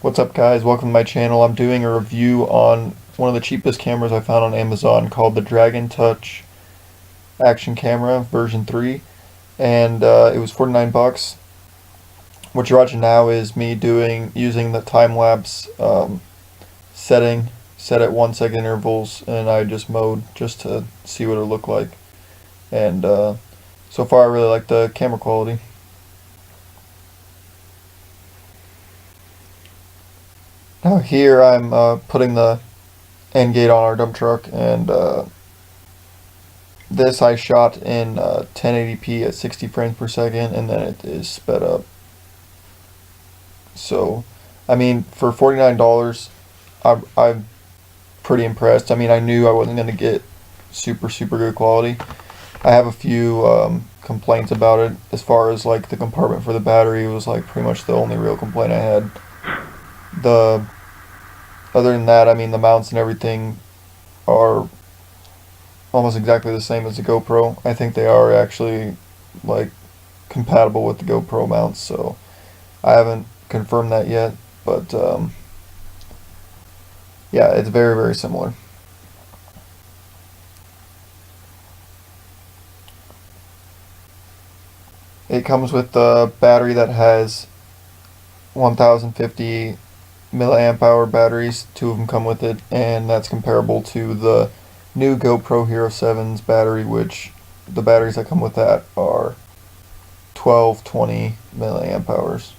What's up, guys? Welcome to my channel. I'm doing a review on one of the cheapest cameras I found on Amazon called the Dragon Touch Action Camera version 3, and it was 49 bucks. What you're watching now is me using the time lapse setting set at 1 second intervals, and I just mode just to see what it looked like. And so far, I really like the camera quality. Now here I'm putting the end gate on our dump truck, and this I shot in 1080p at 60 frames per second, and then it is sped up. So, I mean, for $49, I'm pretty impressed. I mean, I knew I wasn't going to get super good quality. I have a few complaints about it as far as like the compartment for the battery was like pretty much the only real complaint I had. Other than that, I mean, the mounts and everything are almost exactly the same as the GoPro. I think they are actually like compatible with the GoPro mounts, so I haven't confirmed that yet, but yeah, it's very similar. It comes with a battery that has 1050 milliamp hour batteries. Two of them come with it, and that's comparable to the new GoPro Hero 7's battery, which the batteries that come with that are 1220 milliamp hours.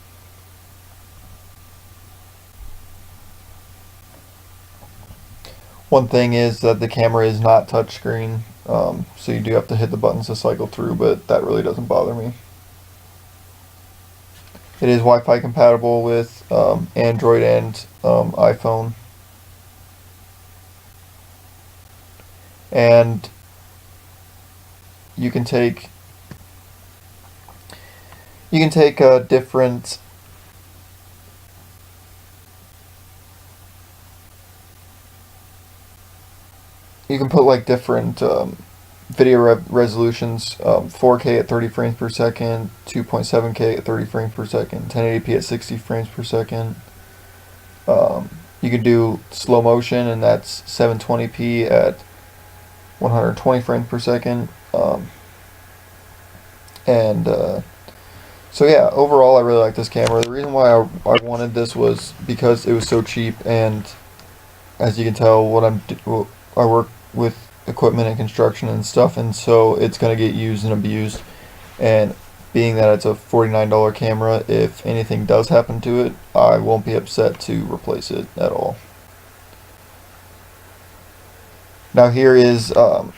One thing is that the camera is not touchscreen, so you do have to hit the buttons to cycle through, but that really doesn't bother me. It is Wi-Fi compatible with Android and iPhone. And you can take different you can put like different video resolutions, 4K at 30 frames per second, 2.7K at 30 frames per second, 1080p at 60 frames per second. You can do slow motion, and that's 720p at 120 frames per second. So yeah, overall I really like this camera. The reason why I wanted this was because it was so cheap, and as you can tell, I work with equipment and construction and stuff, and so it's going to get used and abused, and being that it's a $49 camera, if anything does happen to it, I won't be upset to replace it at all. Now here is that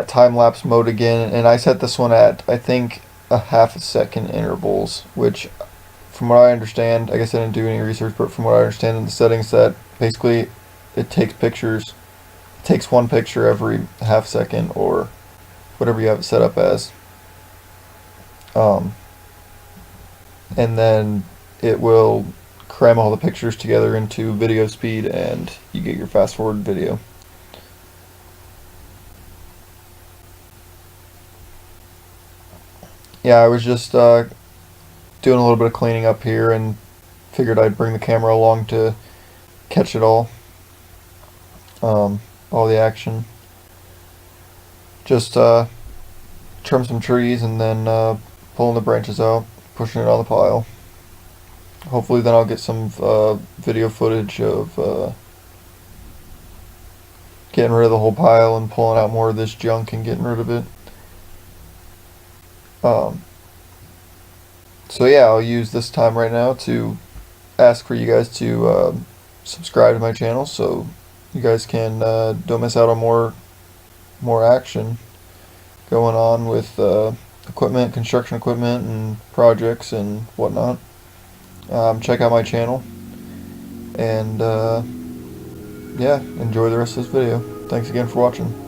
time-lapse mode again, and I set this one at, I think, a half-a-second intervals, which, from what I understand, I guess I didn't do any research, but from what I understand in the settings, that basically it takes pictures. It takes one picture every half second, or whatever you have it set up as. And then it will cram all the pictures together into video speed, and you get your fast forward video. Yeah, I was just doing a little bit of cleaning up here, and figured I'd bring the camera along to catch it all the action. Just trim some trees, and then pulling the branches out, pushing it on the pile. Hopefully then I'll get some video footage of getting rid of the whole pile and pulling out more of this junk and getting rid of it. So yeah, I'll use this time right now to ask for you guys to subscribe to my channel, so you guys can don't miss out on more action going on with equipment, construction equipment, and projects and whatnot. Check out my channel, and yeah, enjoy the rest of this video. Thanks again for watching.